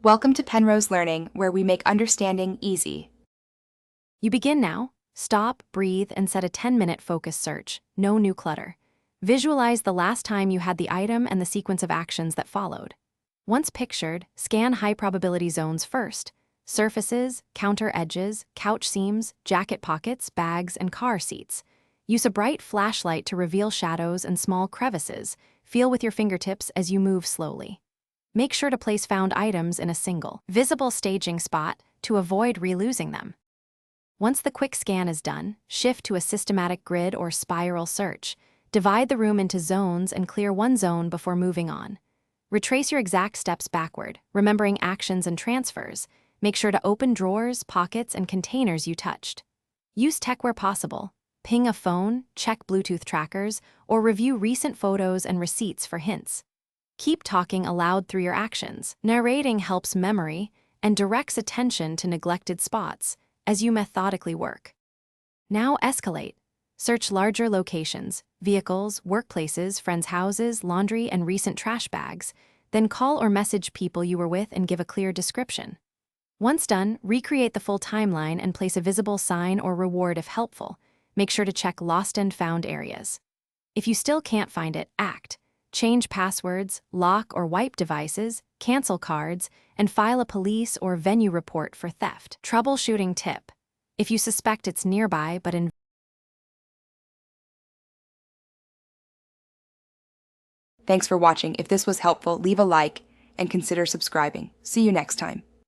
Welcome to Penrose Learning, where we make understanding easy. You begin now. Stop, breathe, and set a 10-minute focus search. No new clutter. Visualize the last time you had the item and the sequence of actions that followed. Once pictured, scan high-probability zones first. Surfaces, counter edges, couch seams, jacket pockets, bags, and car seats. Use a bright flashlight to reveal shadows and small crevices. Feel with your fingertips as you move slowly. Make sure to place found items in a single, visible staging spot to avoid re-losing them. Once the quick scan is done, shift to a systematic grid or spiral search. Divide the room into zones and clear one zone before moving on. Retrace your exact steps backward, remembering actions and transfers. Make sure to open drawers, pockets, and containers you touched. Use tech where possible. Ping a phone, check Bluetooth trackers, or review recent photos and receipts for hints. Keep talking aloud through your actions. Narrating helps memory and directs attention to neglected spots as you methodically work. Now escalate. Search larger locations, vehicles, workplaces, friends' houses, laundry, and recent trash bags. Then call or message people you were with and give a clear description. Once done, recreate the full timeline and place a visible sign or reward if helpful. Make sure to check lost and found areas. If you still can't find it, act. Change passwords, lock or wipe devices, cancel cards, and file a police or venue report for theft. Troubleshooting tip. If you suspect it's nearby but Thanks for watching. If this was helpful, leave a like and consider subscribing. See you next time.